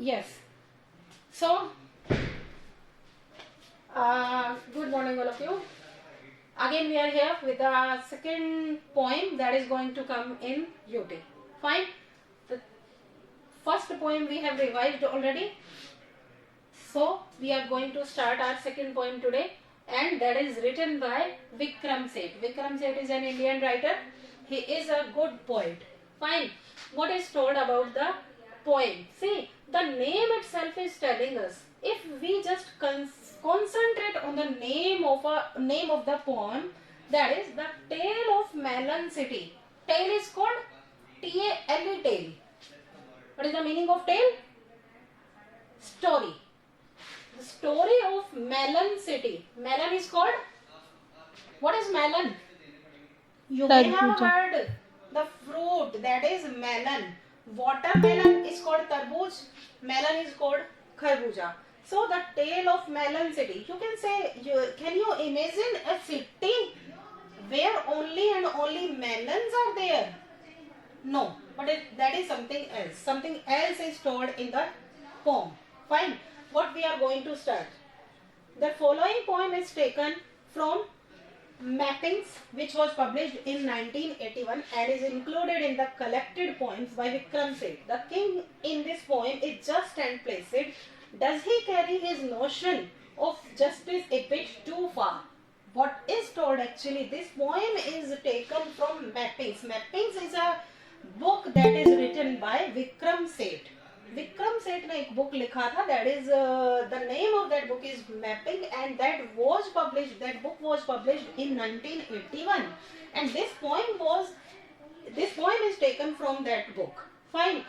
Yes. So, good morning all of you. Again we are here with the second poem that is going to come in UT. Fine. The first poem we have revised already. So, we are going to start our second poem today, and that is written by Vikram Seth. Vikram Seth is an Indian writer. He is a good poet. Fine. What is told about the poem? See, the name itself is telling us. If we just concentrate on the name of the poem, that is the Tale of Melon City. Tale is called T-A-L-E, tale. What is the meaning of tale? Story. The story of Melon City. Melon is called, what is melon? You may have heard the fruit, that is melon. Watermelon is called tarbooj. Melon is called kharbuja. So the tale of Melon City. You can say, can you imagine a city where only and only melons are there? No, but that is something else. Something else is told in the poem. Fine. What we are going to start. The following poem is taken from Mappings, which was published in 1981 and is included in the collected poems by Vikram Seth. The king in this poem is just and placid. Does he carry his notion of justice a bit too far? What is told actually, this poem is taken from Mappings. Mappings is a book that is written by Vikram Seth. Vikram Seth ने एक book लिखा था, that is the name of that book is Mapping, and that book was published in 1981, and this poem is taken from that book. Fine.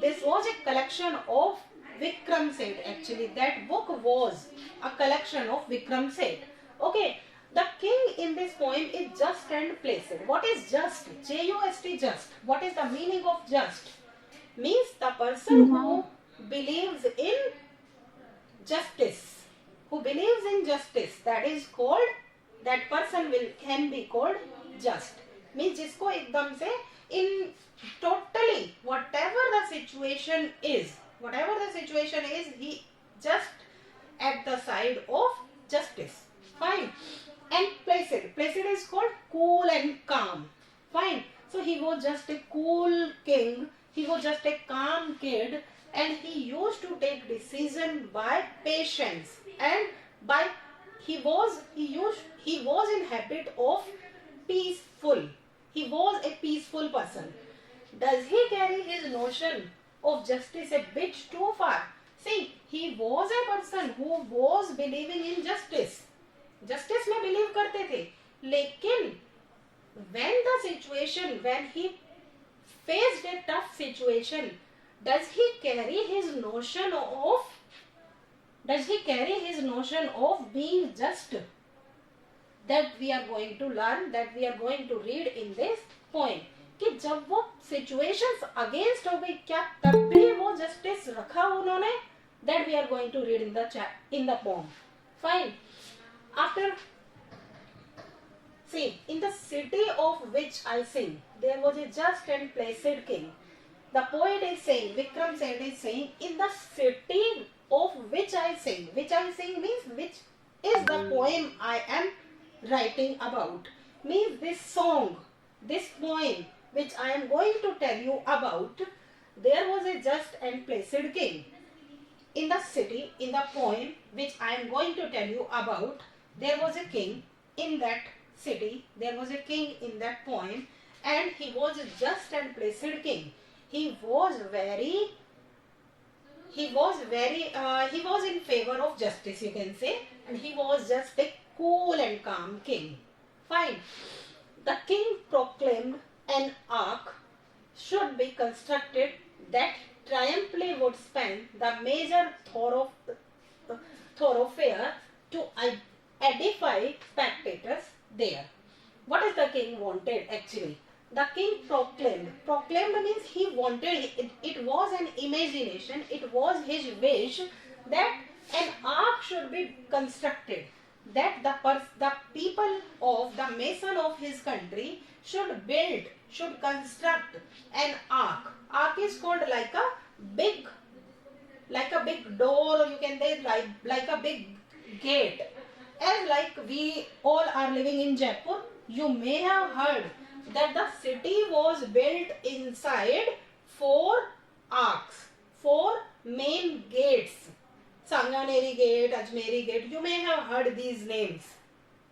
This was a collection of Vikram Seth. Actually, that book was a collection of Vikram Seth. Okay. The king in this poem is just and placid. What is just? J-U-S-T, just. What is the meaning of just? Means the person who believes in justice. Who believes in justice, that is called, that person can be called just. Means जिसको एकदम से in totally whatever the situation is, he just at the side of justice. Fine. And placid. Placid is called cool and calm. Fine. So he was just a cool king. He was just a calm kid, and he used to take decision by patience, and he was in habit of peaceful. He was a peaceful person. Does he carry his notion of justice a bit too far? See, he was a person who was believing in justice. Justice में believe करते थे, लेकिन when he faced a tough situation, does he carry his notion of being just? That we are going to learn, that we are going to read in this poem. कि जब वो situations against हो गई, क्या तब भी वो justice रखा उन्होंने? That we are going to read in the poem. Fine. After, see, in the city of which I sing, there was a just and placid king. The poet is saying, Vikram Seth is saying, in the city of which I sing means which is the poem I am writing about. Means this song, this poem which I am going to tell you about, there was a just and placid king. In the city, in the poem which I am going to tell you about, there was a king in that city, there was a king in that poem, and he was a just and placid king. He was in favor of justice, you can say, and he was just a cool and calm king. Fine. The king proclaimed an ark should be constructed that triumphantly would span the major thoroughfare to edify spectators there. What is the king wanted actually? The king proclaimed. Proclaimed means he wanted, it was an imagination, it was his wish that an ark should be constructed. That the people of the mason of his country should construct an ark. Ark is called like door, or you can say like a big gate. As like we all are living in Jaipur, you may have heard that the city was built inside 4 arcs, 4 main gates. Sanganeri gate, Ajmeri gate, you may have heard these names.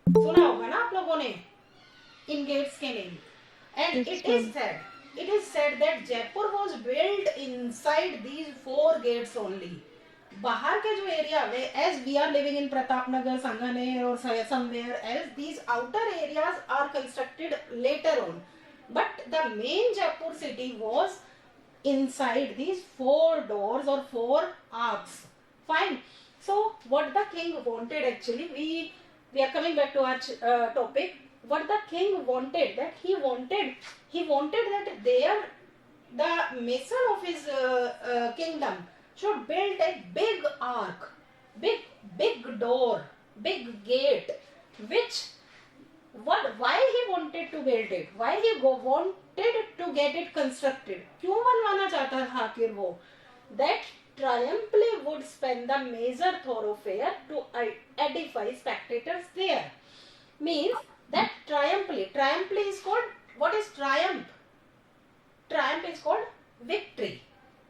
सुना होगा ना आप लोगों ने इन gets के name. And it is said that Jaipur was built inside these 4 gates only. बाहर के जो एरिया में, as we are living in Pratapnagar, Sanganer or somewhere else, these outer areas are constructed later on. But the main Jaipur city was inside these 4 doors or 4 arcs. Fine. So what the king wanted actually, we are coming back to our topic. What the king wanted, that he wanted that the mason of his kingdom should build a big ark, big door, big gate, why he wanted to build it, why he wanted to get it constructed, क्यों बनवाना चाहता था आखिर वो, that triumphly would spend the major thoroughfare to edify spectators there. Means that triumphly is called, what is triumph? Triumph is called victory.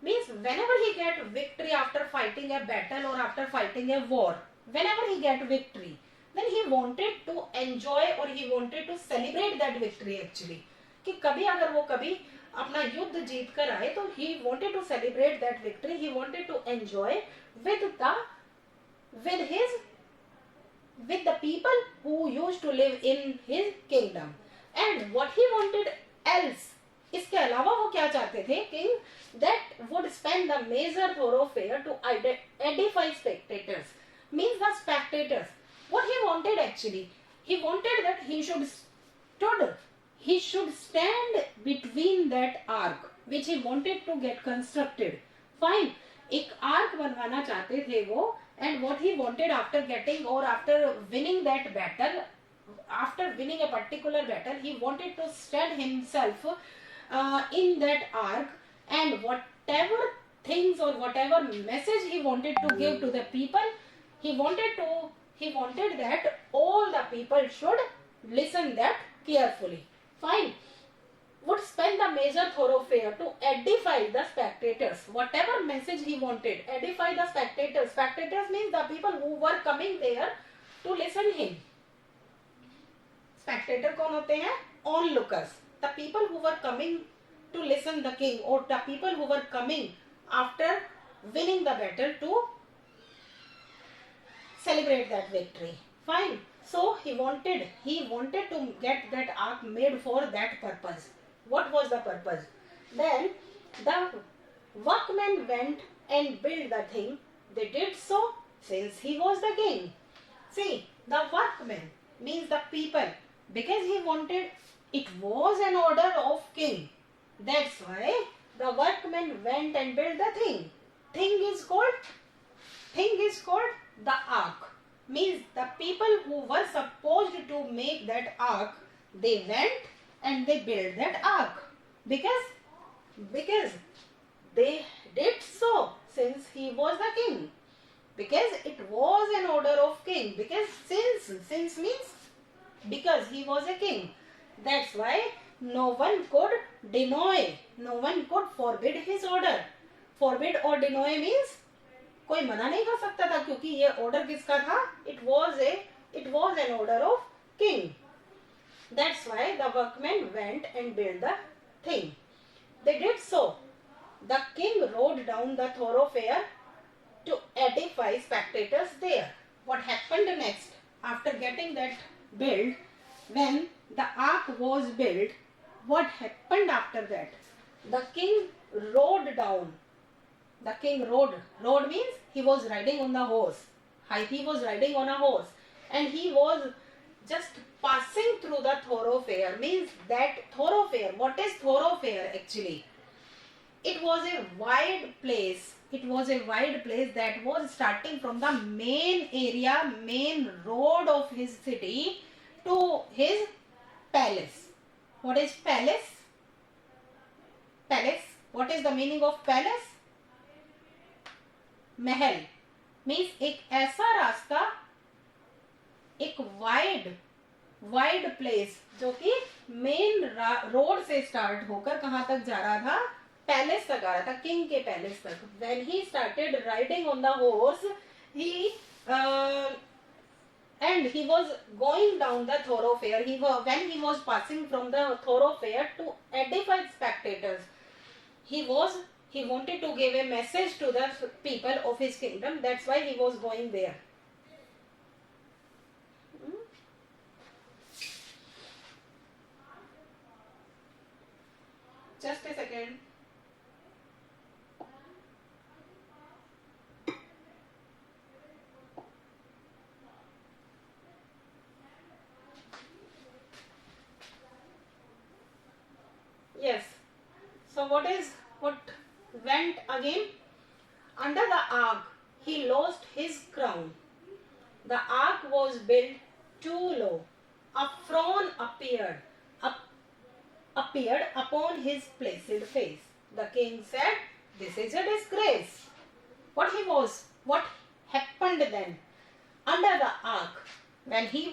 Means whenever he get victory after fighting a battle or after fighting a war, whenever he get victory, then he wanted to enjoy or he wanted to celebrate that victory actually. कि कभी अगर वो कभी अपना युद्ध जीत कर आए तो he wanted to celebrate that victory, he wanted to enjoy with the people who used to live in his kingdom. And what he wanted else, इसके अलावा वो क्या चाहते थे, king that would spend the major thoroughfare to edify spectators. Means the spectators, what he wanted actually, he wanted that he should stand between that ark which he wanted to get constructed. Fine. एक ark बनवाना चाहते थे वो. And what he wanted after getting or after winning that battle, after winning a particular battle, he wanted to stand himself in that ark, and whatever things or whatever message he wanted to give to the people, he wanted that all the people should listen that carefully. Fine. Would spend the major thoroughfare to edify the spectators. Whatever message he wanted, edify the spectators. Spectators means the people who were coming there to listen him. Spectator कौन होते हैं? Onlookers. The people who were coming to listen the king, or the people who were coming after winning the battle to celebrate that victory. Fine. So he wanted to get that ark made for that purpose. What was the purpose? Then the workmen went and built the thing. They did so since he was the king. See, the workmen means the people, because he wanted, it was an order of king. That's why the workmen went and built the thing. Thing is called the ark. Means the people who were supposed to make that ark, they went and they built that ark because they did so since he was the king, because it was an order of king, because since means because he was a king. That's why no one could deny, no one could forbid his order. Forbid or deny means कोई मना नहीं कर सकता था, क्योंकि ये order किसका था? It was an order of king. That's why the workmen went and built the thing. They did so. The king rode down the thoroughfare to edify spectators there. What happened next? After getting that built, when the ark was built, what happened after that? The king rode down. The king rode means he was riding on the horse. He was riding on a horse, and he was just passing through the thoroughfare. Means that thoroughfare, what is thoroughfare actually? It was a wide place. It was a wide place that was starting from the main area, main road of his city to his palace. What is palace? Palace. What is the meaning of palace? Mahal means एक ऐसा रास्ता, एक wide place जो कि main road से start होकर कहां तक जा रहा था, पैलेस तक आ रहा था, किंग के पैलेस तक. When he started riding on the horse, he and he was going down the thoroughfare. When he was passing from the thoroughfare to edify spectators, he wanted to give a message to the people of his kingdom. That's why he was going there. Just a second. Yes. So what went again? Under the ark, he lost his crown. The ark was built too low. A frown appeared upon his placid face. The king said, "This is a disgrace." What happened then? Under the ark, when he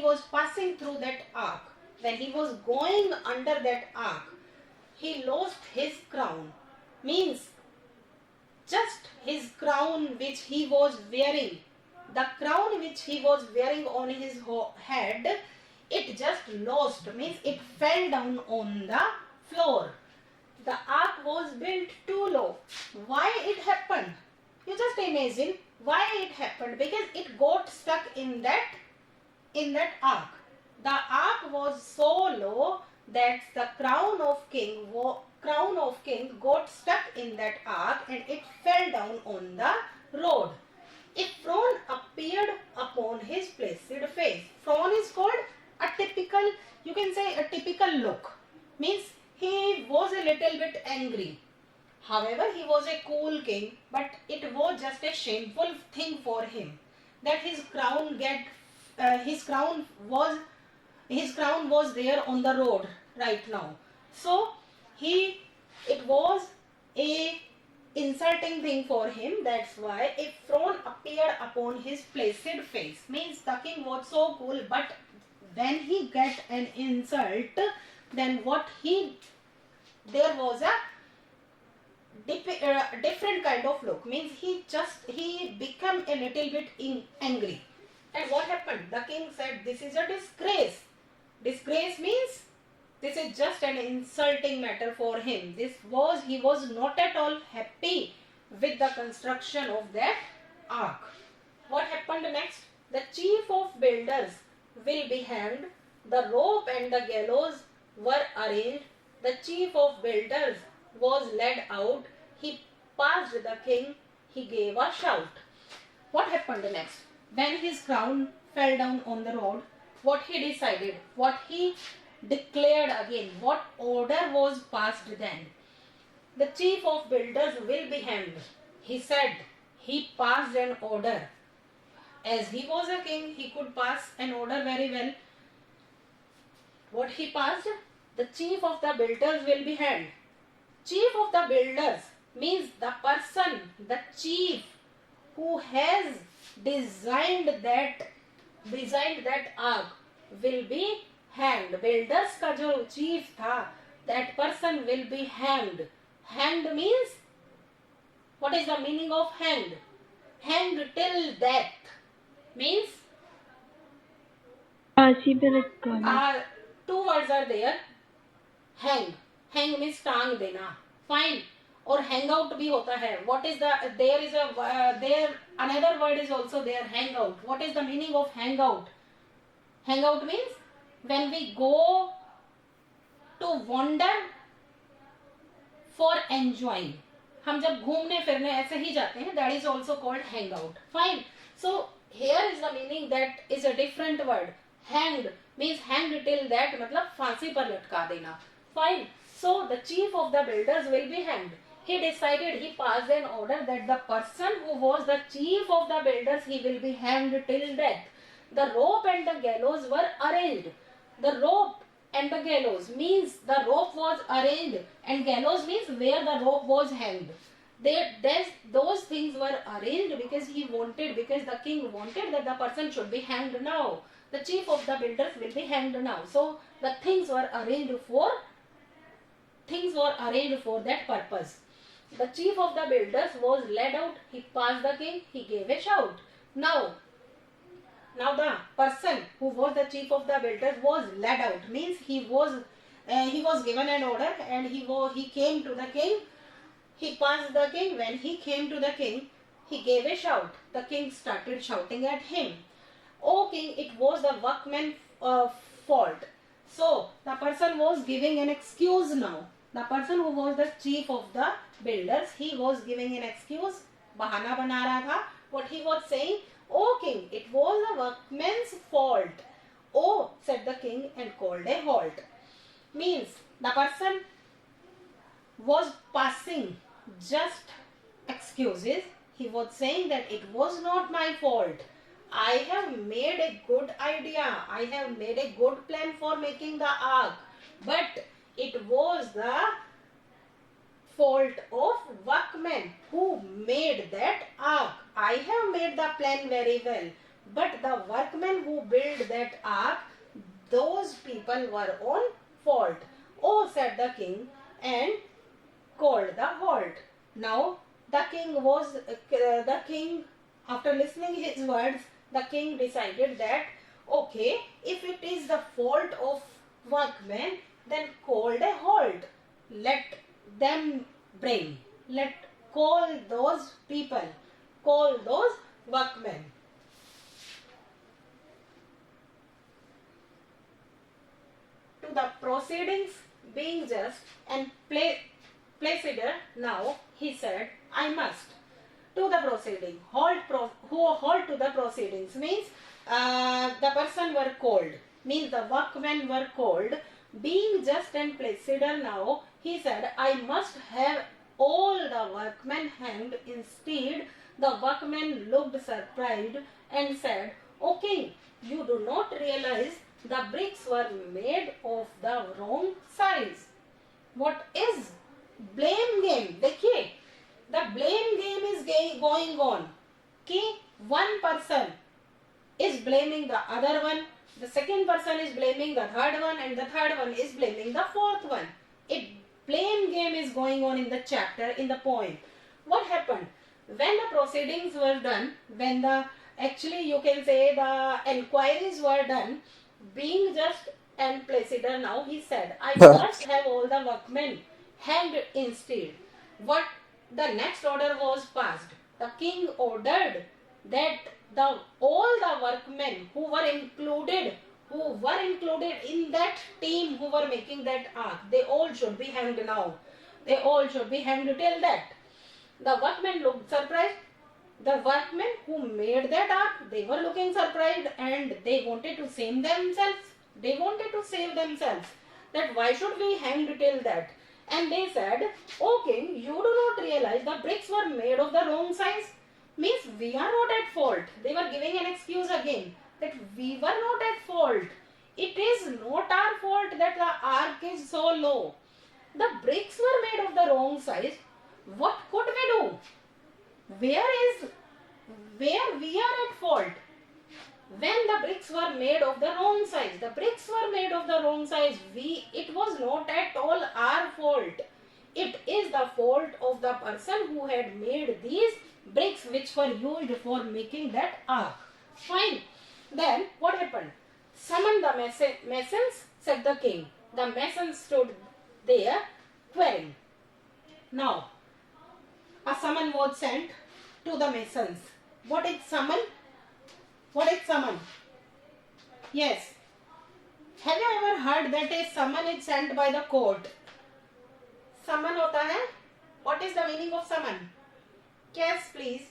was passing through that ark, when he was going under that ark, he lost his crown. Means just his crown which he was wearing, the crown which he was wearing on his head, it just lost, means it fell down on the floor. The ark was built too low. Why it happened? You just imagine why it happened. Because it got stuck in that ark. The ark was so low that the crown of king got stuck in that ark and it fell down on the road. A frown appeared upon his placid face. Frown is called a typical, you can say a typical look. Means he was a little bit angry. However, he was a cool king, but it was just a shameful thing for him that his crown was there on the road right now. So it was a insulting thing for him. That's why a frown appeared upon his placid face. Means the king was so cool, but when he get an insult, then there was a different kind of look. Means he became a little bit angry. And what happened? The king said, "This is a disgrace." Disgrace means this is just an insulting matter for him. He was not at all happy with the construction of that ark. What happened next? The chief of builders will be hanged. The rope and the gallows were arranged. The chief of builders was led out. He passed the king. He gave a shout. What happened next? When his crown fell down on the road, what he decided, what he declared again, what order was passed then? The chief of builders will be hanged. He said, he passed an order. As he was a king, he could pass an order very well. What he passed? The chief of the builders will be hanged. Chief of the builders means the person, the chief who has designed that ark will be hanged. Builders का जो chief था, that person will be hanged. Hanged means, what is the meaning of hanged? Hanged till death means two words are there. Hang means टांग देना. Fine. और hang out भी होता है. What is there another word is also there, hang out. What is the meaning of hang out? Hang out means when we go to wander for enjoying. हम जब घूमने फिरने ऐसे ही जाते हैं, that is also called hang out. Fine. So here is the meaning, that is a different word. Hanged means hanged till that, मतलब फांसी पर लटका देना. Fine. So the chief of the builders will be hanged. He decided, he passed an order that the person who was the chief of the builders, he will be hanged till death. The rope and the gallows were arranged. The rope and the gallows means the rope was arranged, and gallows means where the rope was hanged. those things were arranged because the king wanted that the person should be hanged now. The chief of the builders will be hanged now. So the things were arranged for that purpose. The chief of the builders was led out. He passed the king. He gave a shout. Now the person who was the chief of the builders was led out. Means he was given an order, and he came to the king. He passed the king. When he came to the king, he gave a shout. The king started shouting at him. "O king, it was the workman's fault." So the person was giving an excuse now. The person who was the chief of the builders, he was giving an excuse. Bahana bana raha tha. What he was saying? "O king, it was the workman's fault." "Oh," said the king, and called a halt. Means the person was passing just excuses. He was saying that it was not my fault. I have made a good idea. I have made a good plan for making the ark. But it was the fault of workmen who made that ark. I have made the plan very well. But the workmen who built that ark, those people were on fault. "Oh," said the king, and called the halt. Now the king, after listening his words, the king decided that, okay, if it is the fault of workmen, then called a halt. Let them bring. Call those people. Call those workmen. To the proceedings being just and placider, now he said, "I must." To the proceeding. Halt to the proceedings means the person were called. Means the workmen were called. Being just and placider, now he said, "I must have all the workmen hanged." Instead, the workmen looked surprised and said, "O king, you do not realize the bricks were made of the wrong size." What is blame game? देखिए, the blame game is going on. कि one person is blaming the other one, the second person is blaming the third one, and the third one is blaming the fourth one. A blame game is going on in the chapter, in the poem. What happened? When the proceedings were done, actually you can say the enquiries were done, being just and placider, now he said, "I must have all the workmen hanged instead." What the next order was passed. The king ordered that all the workmen who were included in that team who were making that ark, they all should be hanged now. They all should be hanged till that. The workmen looked surprised. The workmen who made that ark, they were looking surprised, and they wanted to save themselves. That why should we hang till that? And they said, "O king, you do not realize the bricks were made of the wrong size." Means we are not at fault. They were giving an excuse again that we were not at fault. It is not our fault that the ark is so low. The bricks were made of the wrong size. What could we do? Where we are at fault? When the bricks were made of the wrong size, it was not at all our fault. It is the fault of the person who had made these bricks which were used for making that ark. Fine. Then what happened? "Summon the masons," said the king. The masons stood there querying. Now, a summon was sent to the masons. What is summon? Yes. Have you ever heard that a summon is sent by the court? Summon होता है. What is the meaning of summon? Yes, please.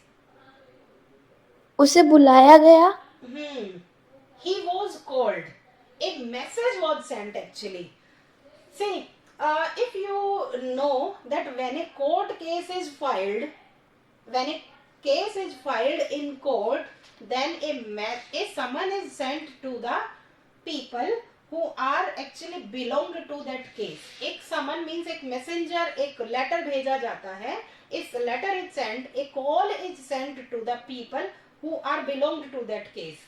उसे बुलाया गया. He was called. A message was sent actually. See, if you know that when a court case is filed, in court, then a summon is sent to the people who are actually belong to that case. एक summon means एक messenger, एक letter भेजा जाता है. If letter is sent, a call is sent to the people who are belong to that case.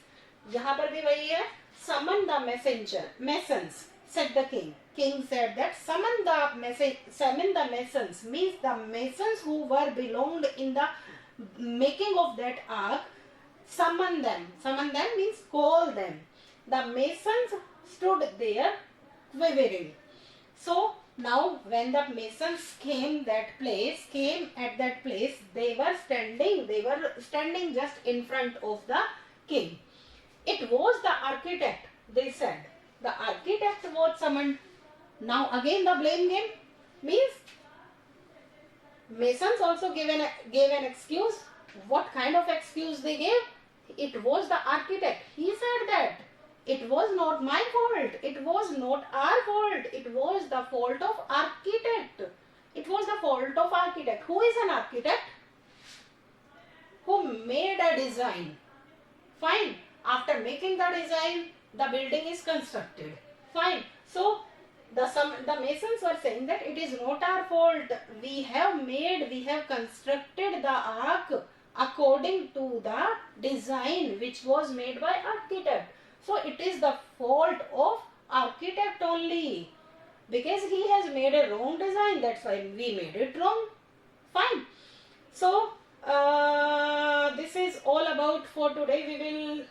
यहाँ पर भी वही है. Summon the messenger, masons, said the king. King said that summon the masons means the masons who were belonged in the making of that ark. Summon them. Summon them means call them. The masons stood there quivering. So now when the masons came at that place, they were standing just in front of the king. It was the architect, they said. The architect was summoned. Now again the blame game means masons also gave an excuse. What kind of excuse they gave? It was the architect. He said that it was not my fault. It was not our fault. It was the fault of architect. It was the fault of architect. Who is an architect? Who made a design. Fine. After making the design, the building is constructed. Fine. So the masons were saying that it is not our fault. We have constructed the ark according to the design which was made by architect. So it is the fault of architect only. Because he has made a wrong design, that's why we made it wrong. Fine. So this is all about for today. We will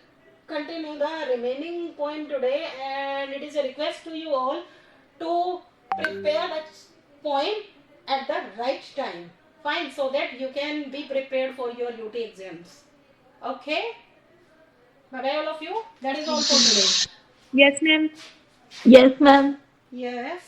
continue the remaining poem today, and it is a request to you all to prepare the poem at the right time. Fine, so that you can be prepared for your UT exams. Okay? Bye bye all of you. That is all for today. Yes, ma'am. Yes, ma'am. Yes.